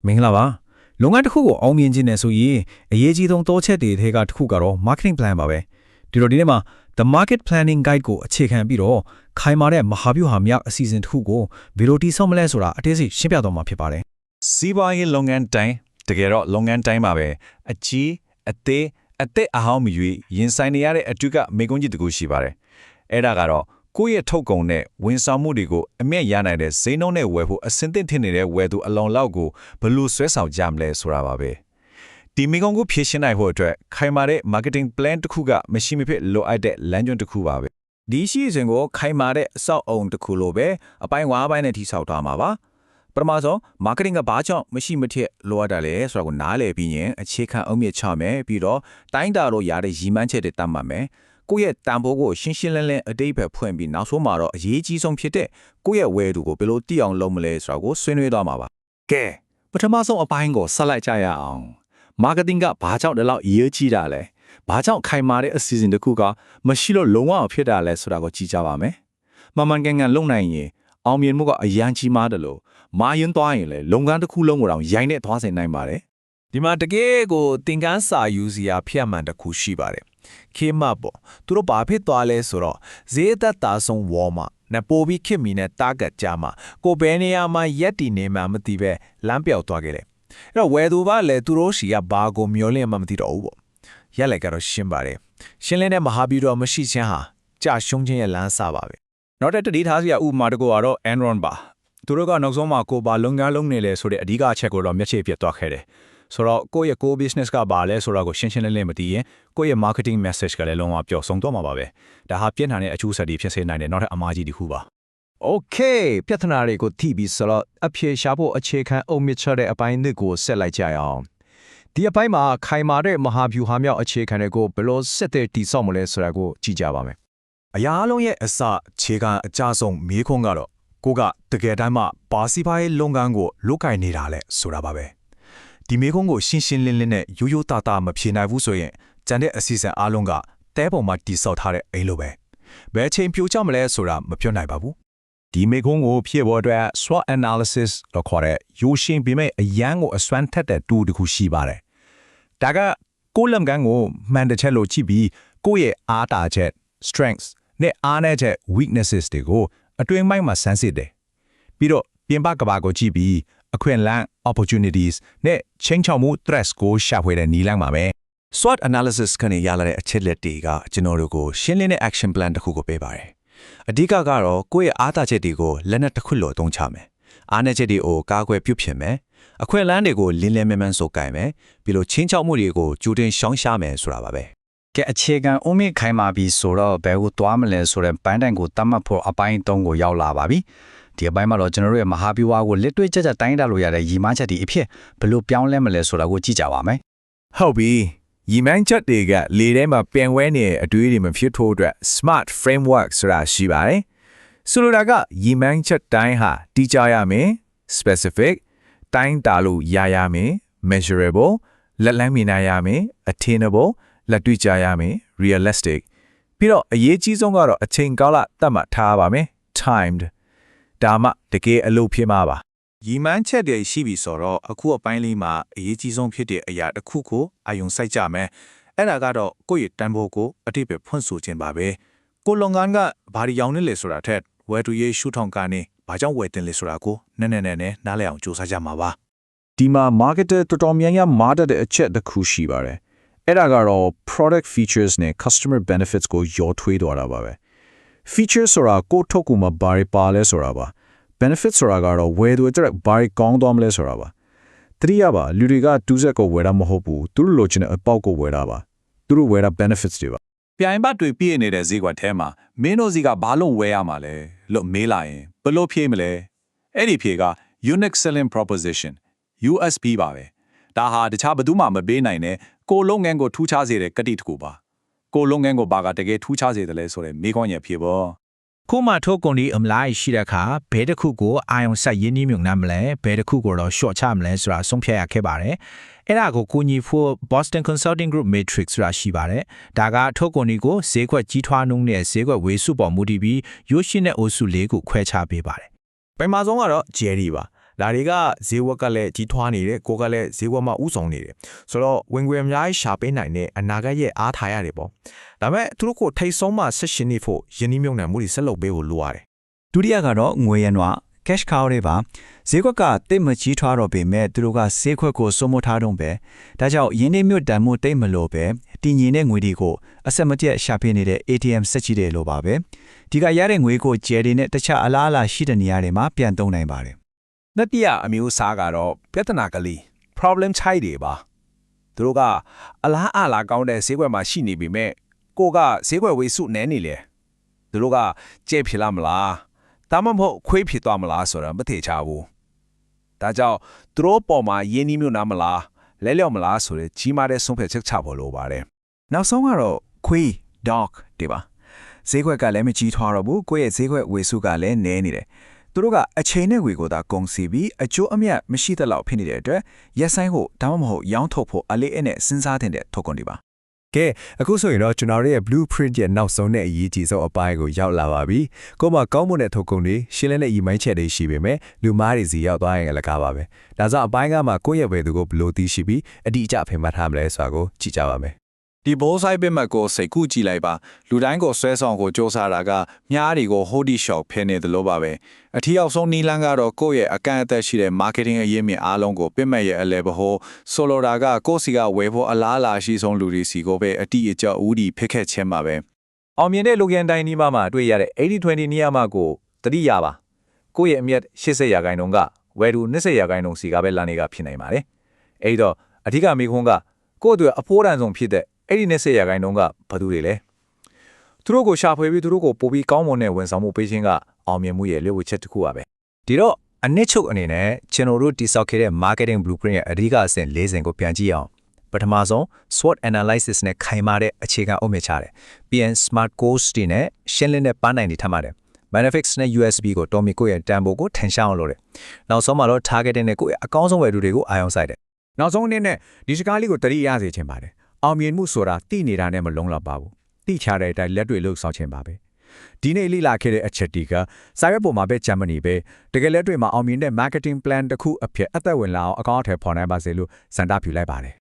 မင်္ဂလာပါလုပ်ငန်းတစ်ခုကိုအောင်မြင်ခြင်းနဲ့ဆိုရင်အရေးကြီးဆုံးတောချက်တွေထဲကတစ်ခုကတော့ marketing plan ပါပဲဒီလိုဒီနေ့မှာ the market planning guide ကိုအခြေခံပြီးတော့ခိုင်မာတဲ့မဟာဗျူဟာမြောက်အစီအစဉ်တစ်ခုကိုဘယ်လိုတည်ဆောက်မလဲဆိုတာအသေးစိတ်ရှင်းပြသွားမှာဖြစ်ပါတယ်စီးပွားရေးလုပ်ငန်းတိုင်းတကယ်တော့လုပ်ငန်းတိုင်းမှာပဲအကြီးအသေးအဟောင်းမြွေရင်ဆိုင်နေရတဲ့အတူကမေကွန်းကြီးတကူရှိပါတယ်အဲ့ဒါကတော့ကိုယ့်ရဲ့ထုတ်ကုန်နဲ့ဝန်ဆောင်မှုတွေကိုအမြတ်ရနိုင်တဲ့ဈေးနှုန်းနဲ့ဝယ်ဖို့အဆင်သင့်ထင်နေတဲ့ဝယ်သူအလုံးလောက်ကိုဘယ်လိုဆွဲဆောင်ကြမလဲဆိုတာပါပဲဒီမေကွန်းကိုဖြည့်ရှင်းနိုင်ဖို့အတွက်ခိုင်မာတဲ့ marketing plan တစ်ခုကမရှိမဖြစ်လိုအပ်တဲ့လမ်းညွှန်တစ်ခုပါပဲဒီရှိစဉ်ကိုခိုင်မာတဲ့အဆောက်အုံတစ်ခုလိုပဲအပိုင်းဝါးပိုင်းနဲ့ထိဆောက်ထားမှာပါပထမဆုံး marketing ကဘာကြောင့်မရှိမဖြစ်လိုအပ်တယ်လဲဆိုတာကိုနားလည်ပြီးရင်အခြေခံအုံမြင့်ချမယ်ပြီးတော့တိုင်းတာလို့ရတဲ့ရည်မှန်းချက်တွေတတ်မှတ်မယ်ကိုယ့်ရဲ့တန်ဖိုးကိုရှင်းရှင်းလင်းလင်းအတိတ်ပဲဖွင့်ပြီးနောက်ဆုံးမှာတော့အရေးကြီးဆုံးဖြစ်တဲ့ကိုယ့်ရဲ့ဝယ်သူကိုဘယ်လိုတည်အောင်လုပ်မလဲဆိုတာကိုဆွေးနွေးသွားမှာပါကဲပထမဆုံးအပိုင်းကိုဆက်လိုက်ကြရအောင် marketing ကဘာကြောင့်ဒီလောက်အရေးကြီးတာလဲဘာကြောင့်ခိုင်မာတဲ့အစီအစဉ်တစ်ခုကမရှိလို့လုံးဝဖြစ်တာလဲဆိုတာကိုကြည့်ကြပါမယ်မှန်မှန်ကန်ကန်လုပ်နိုင်ရင်အောင်မြင်မှုကအရန်ကြီးမားတယ်လို့မာရင်သွားရင်လေလုပ်ငန်းတစ်ခုလုံးကိုတော့ရိုင်းနဲ့သွားစေနိုင်ပါတယ်ဒီမှာတကယ်ကိုသင်ခန်းစာယူစရာဖြစ်မှန်တစ်ခုရှိပါတယ်ခေမပေါ့သူတို့ဘာဖြစ်သွားလဲဆိုတော့ဈေးသက်သာဆုံးဝေါ်မှာနပိုပြီးခင်မီနဲ့တာဂက်ကြမှာကိုဘယ်နေရာမှာရက်တည်နေမှမသိပဲလမ်းပြောက်သွားခဲ့တယ်အဲ့တော့ဝယ်သူကလည်းသူတို့စီကဘာကိုမျောလင့်မှမသိတော့ဘူးပေါ့ရက်လိုက်ကတော့ရှင်းပါတယ်ရှင်းလင်းတဲ့မဟာဗျူဟာမရှိခြင်းဟာကြာရှုံးခြင်းရဲ့လမ်းစာပါပဲနောက်တစ်တတိထားစရာဥပမာတစ်ခုကတော့ Enron ပါသူတို့ကနောက်ဆုံးမှာကိုဘာလုပ်ငန်းလုပ်နေလဲဆိုတဲ့အဓိကအချက်ကိုတော့မျက်ခြေပြတ်သွားခဲ့တယ်ဆိုတော့ကိုယ့်ရဲ့ core business ကဘာလဲဆိုတာကိုရှင်းရှင်းလင်းလင်းမသိရင်ကိုယ့်ရဲ့ marketing message ကလည်းလုံးဝပျောက်ဆုံးသွားမှာပါပဲဒါဟာပြင်းထန်တဲ့အကျိုးဆက်တွေဖြစ်စေနိုင်တဲ့နောက်ထပ်အမှားကြီးတစ်ခုပါ Okay ပြဿနာတွေကိုထိပြီးဆိုတော့အဖြေရှာဖို့အခြေခံအုံမြင့်ချတဲ့အပိုင်းတွေကိုဆက်လိုက်ကြရအောင်ဒီအပိုင်းမှာခိုင်မာတဲ့မဟာဗျူဟာမြောက်အခြေခံတွေကိုဘယ်လိုဆက်တဲ့တည်ဆောက်မလဲဆိုတာကိုကြည့်ကြပါမယ်အရာလုံးရဲ့အစခြေခံအကြဆုံးမေးခွန်းကတော့ကိုကတကယ်တမ်းမှပါစီပိုင်းလုပ်ငန်းကိုလုပ်ကိုင်နေတာလဲဆိုတာပါပဲဒီမေးခွန်းကိုရှင်းရှင်းလင်းလင်းနဲ့ရိုးရိုးသားသားမဖြေနိုင်ဘူးဆိုရင်ကျန်တဲ့အစီအစဉ်အားလုံးကတဲပုံမှာတည်ဆောက်ထားတဲ့အိမ်လိုပဲဘယ်ချိန်ပြိုကျမလဲဆိုတာမပြောနိုင်ပါဘူးဒီမေးခွန်းကိုဖြေဖို့အတွက် SWOT analysis လို့ခေါ်တဲ့ရိုးရှင်းပြီးမဲ့အရန်ကိုအစွမ်းထက်တဲ့ tool တစ်ခုရှိပါတယ်ဒါကကိုယ့်လုပ်ငန်းကိုမှန်တဲ့ချက်လို့ကြည့်ပြီးကိုယ့်ရဲ့အားတာချက် strengths နဲ့အားနည်းချက် weaknesses တွေကိုအတွင်းပိုင်းမှာစမ်းစစ်တယ်ပြီးတော့ပြင်ပကဘာကိုကြည့်ပြီးအခွင့်အလမ်း opportunities နဲ့ချင်းချောက်မှု threats ကိုရှာဖွေတဲ့နည်းလမ်းပါပဲ SWOT analysis ကနေရလာတဲ့အချက်လက်တွေကကျွန်တော်တို့ကိုရှင်းလင်းတဲ့ action plan တစ်ခုကိုပေးပါတယ်အဓိကကတော့ကိုယ့်ရဲ့အားတာချက်တွေကိုလက်နက်တစ်ခုလိုအသုံးချမယ်အားနည်းချက်တွေကိုကာကွယ်ပြုပြင်မယ်အခွင့်အလမ်းတွေကိုလင်းလင်းမြန်းမြန်းစုပ်ကိုင်မယ်ပြီးလို့ချင်းချောက်မှုတွေကိုကြိုတင်ရှောင်ရှားမယ်ဆိုတာပါပဲကဲအခြေခံအုံမြင့်ခိုင်မာပြီးဆိုတော့ဘယ်ကိုသွားမလဲဆိုတဲ့ပန်းတိုင်ကိုတတ်မှတ်ဖို့အပိုင်း၃ကိုရောက်လာပါပြီဒီအပိုင်းမှာတော့ကျွန်တော်တို့ရဲ့မဟာဗျူဟာကိုလက်တွေ့ကြကြတိုင်းတာလို့ရတဲ့ရည်မှန်းချက်တွေအဖြစ်ဘယ်လိုပြောင်းလဲမလဲဆိုတာကိုကြည့်ကြပါမယ်ဟုတ်ပြီရည်မှန်းချက်တွေကလေထဲမှာပြန်ဝဲနေတဲ့အတွေးတွေမဖြစ်ထို့အတွက် smart framework ဆိုတာရှိပါတယ်ဆိုလိုတာကရည်မှန်းချက်တိုင်းဟာတိကျရမယ် specific တိုင်းတာလို့ရရမယ် measurable လက်လန်းမြင်နိုင်ရမယ် attainable လက်တွေ့ကြရမယ် realistic ပြီးတော့အရေးကြီးဆုံးကတော့အချိန်ကာလသတ်မှတ်ထားပါမယ် timed ဒါမှတကယ်အလုပ်ဖြစ်မှာပါရည်မှန်းချက်တွေရှိပြီဆိုတော့အခုအပိုင်းလေးမှာအရေးကြီးဆုံးဖြစ်တဲ့အရာတစ်ခုကိုအာရုံစိုက်ကြမယ်အဲ့ဒါကတော့ကိုယ့်ရဲ့တန်ဖိုးကိုအတိတ်ပဲဖွင့်ဆိုခြင်းပါပဲကိုလုပ်ငန်းကဘာတွေရောင်းနေလဲဆိုတာထက်ဝယ်သူရဲ့ရှုထောင့်ကနေဘာကြောင့်ဝယ်တင်လဲဆိုတာကိုနည်းနည်းနားလည်အောင်စူးစမ်းကြမှာပါဒီမှာ marketer တော်တော်များများမားတဲ့အချက်တစ်ခုရှိပါတယ်အဲ့ဒါကတော့ product features နဲ့ customer benefits ကိုရောထွေးသွားတာပါပဲ features ဆိုတာကိုထုတ်ကူမှာဘာတွေပါလဲဆိုတာပါ benefits ဆိုတာကတော့ဝယ်သူအတွက်ဘာတွေကောင်းသွားမလဲဆိုတာပါတတိယပါလူတွေကတူးဆက်ကိုဝယ်တာမဟုတ်ဘူးသူတို့လိုချင်တဲ့အပေါက်ကိုဝယ်တာပါသူတို့ဝယ်တာ benefits တွေပါပြိုင်ဘတ်တွေပြည့်နေတဲ့ဈေးကွက်ထဲမှာမင်းတို့စီကဘာလို့ဝယ်ရမှာလဲလို့မေးလာရင်ဘယ်လိုဖြေမလဲအဲ့ဒီဖြေက unique selling proposition USP ပါပဲဒါဟာတခြားဘယ်သူမှမပေးနိုင်တဲ့ကိုလုပ်ငန်းကိုထူးခြားစေတဲ့ကတိတစ်ခုပါကိုလုပ်ငန်းကိုဘာကတကယ်ထူးခြားစေတယ်လဲဆိုတဲ့မေးခွန်းရဲ့ဖြေပေါ့ခုမှထုတ်ကုန်ဒီအမလိုက်ရှိတဲ့အခါဘယ်တစ်ခုကိုအာယုံဆက်ရင်းနှီးမြုံနှံမလဲဘယ်တစ်ခုကိုတော့ short ချမလဲဆိုတာဆုံးဖြတ်ရခဲ့ပါတယ်အဲ့ဒါကိုကိုညီဖို့ Boston Consulting Group Matrix ဆိုတာရှိပါတယ်ဒါကထုတ်ကုန်ဒီကိုဈေးကွက်ကြီးထွားနှုန်းနဲ့ဈေးကွက်ဝေစုပေါ်မူတည်ပြီးရိုးရှင်းတဲ့အိုစုလေးကိုခွဲခြားပေးပါတယ်ပထမဆုံးကတော့ Jerry ပါ ဒါတွေကဈေးဝက်ကလည်းကြီးထွားနေတယ်ကိုကလည်းဈေးဝက်မှာဥဆောင်နေတယ်ဆိုတော့ဝင်ငွေအများကြီးရှာပေးနိုင်တဲ့အနာဂတ်ရဲ့အားထားရတယ်ပေါ့ဒါပေမဲ့သူတို့ကိုထိတ်ဆုံးမှဆက်ရှင်နေဖို့ယင်းနှိမ့်နှံမှုတွေဆက်လုပ်ပေးဖို့လိုရတယ် ဒုတိယကတော့ငွေရနွား cash cow တွေပါဈေးကွက်ကတိတ်မကြီးထွားတော့ပေမဲ့သူတို့ကဈေးခွက်ကိုစိုးမိုးထားတော့ပဲဒါကြောင့်ယင်းနှိမ့်မြတ်တန်မှုတိတ်မလို့ပဲတည်ငြိမ်တဲ့ငွေတွေကိုအဆက်မပြတ်ရှာပေးနေတဲ့ ATM စက်ကြီးတွေလိုပါပဲဒီကရတဲ့ငွေကိုကျဲတွေနဲ့တခြားအလားအလာရှိတဲ့နေရာတွေမှာပြန်သုံးနိုင်ပါတယ် နတိယအမျိုးအစားကတော့ပြဿနာကလေး problem ချိုက်တွေပါသူတို့ကအလားအလာကောင်းတဲ့ဈေးကွက်မှာရှိနေပြီမဲ့ကိုကဈေးကွက်ဝေစုနဲနေလေသူတို့ကကျဲဖြစ်လာမလားဒါမှမဟုတ်ခွေးဖြစ်သွားမလားဆိုတာမသိချဘူးဒါကြောင့်သူတို့ပေါ်မှာယင်းနှီးမြုပ်နှံမလားလဲလျော့မလားဆိုတဲ့ကြီးမားတဲ့ဆုံးဖြတ်ချက်ချဖို့လိုပါတယ် နောက်ဆုံးကတော့ခွေး dog တွေပါဈေးခွက်ကလည်းမကြီးထွားတော့ဘူးကိုယ့်ရဲ့ဈေးခွက်ဝေစုကလည်းနည်းနေတယ်သူတို့ကအချိန်နဲ့ငွေကိုသာကုန်စီပြီးအကျိုးအမြတ်မရှိသလောက်ဖြစ်နေတဲ့အတွက်ရက်ဆိုင်ဖို့ဒါမှမဟုတ်ရောင်းထုတ်ဖို့အလေးအနက်စဉ်းစားတဲ့ထုတ်ကုန်တွေပါ ကဲအခုဆိုရင်တော့ကျွန်တော်တို့ရဲ့ blueprint ရဲ့နောက်ဆုံးနဲ့အရေးကြီးဆုံးအပိုင်းကိုရောက်လာပါပြီ။ကိုမကောင်းမွန်တဲ့ထုတ်ကုန်တွေရှင်းလင်းတဲ့ email ချက်တွေရှိပေမဲ့လူမားတွေစီရောက်သွားရင်လည်းကားပါပဲ။ဒါဆိုအပိုင်းကမှကိုယ့်ရဲ့ဘယ်သူကိုဘယ်လိုသိရှိပြီးအတိအကျဖင်မှတ်ထားမလဲဆိုတာကိုကြည့်ကြပါမယ်။ ဒီဘောဆိုင်ပင်မတ်ကိုစိတ်ကူးကြည့်လိုက်ပါလူတိုင်းကိုဆွဲဆောင်ကိုစ조사တာကမြားတွေကို hoodie shop ဖယ်နေတယ်လို့ပါပဲအထီးအောင်ဆုံးနီလန်းကတော့ကိုယ့်ရဲ့အကန့်အသတ်ရှိတဲ့ marketing အရေးမြင့်အားလုံးကိုပင်မတ်ရဲ့အလဲဘဟိုဆိုလိုတာကကိုယ့်စီကဝယ်ဖို့အလားအလာရှိဆုံးလူတွေစီကိုပဲအတိအကျဦးဒီဖိခဲ့ခြင်းပါပဲအောင်မြင်တဲ့လူကန်တိုင်းနီးမှာတွေ့ရတဲ့ 80-20 နီးယားမှာကိုတတိယပါကိုယ့်ရဲ့အမြတ်80ရာခိုင်နှုန်းကဝယ်သူ20ရာခိုင်နှုန်းစီကပဲလာနေကဖြစ်နိုင်ပါတယ်အဲ့တော့အဓိကမိခွန်းကကိုယ့်အတွက်အဖိုးတန်ဆုံးဖြစ်တဲ့အဲ့ဒီ20ရာခိုင်နှုန်းကဘာသူတွေလဲသူတို့ကိုရှာဖွေပြီးသူတို့ကိုပို့ပြီးကောင်းမွန်တဲ့ဝန်ဆောင်မှုပေးခြင်းကအောင်မြင်မှုရဲ့လျှို့ဝှက်ချက်တစ်ခုပါပဲ ဒီတော့အနစ်ချုပ်အနေနဲ့ကျွန်တော်တို့တိစောက်ခဲ့တဲ့ marketing blueprint ရဲ့အဓိကအဆင့်၄ဆင့်ကိုပြန်ကြည့်အောင်ပထမဆုံး SWOT analysis နဲ့ခိုင်မာတဲ့အခြေခံအုတ်မြစ်ချတယ်ပြီးရင် smart goals တွေနဲ့ရှင်းလင်းတဲ့ပန်းနိုင်တွေထပ်ပါတယ် benefits နဲ့ USB ကိုတော်မီကိုရဲ့တန်ဖိုးကိုထင်ရှားအောင်လုပ်တယ်နောက်ဆုံးမှာတော့ targeting နဲ့ကိုယ့်ရဲ့အကောင်းဆုံးဝယ်သူတွေကိုအာရုံစိုက်တယ် နောက်ဆုံးအနေနဲ့ဒီစကားလေးကိုတတိယစေချင်ပါတယ်အောင်မြင်မှုဆိုတာတိနေတာနဲ့မလုံးလောက်ပါဘူးတိချတဲ့အတိုင်းလက်တွေ့လှုပ်ဆောင်ခြင်းပါပဲဒီနေ့လိလာခဲ့တဲ့အချက်တီကစာရွက်ပေါ်မှာပဲဂျာမနီပဲတကယ်လက်တွေ့မှာအောင်မြင်တဲ့ marketing plan တစ်ခုအဖြစ်အသက်ဝင်လာအောင်အကောင့်အထည်ဖော်နိုင်ပါစေလို့စံတာပြုလိုက်ပါတယ်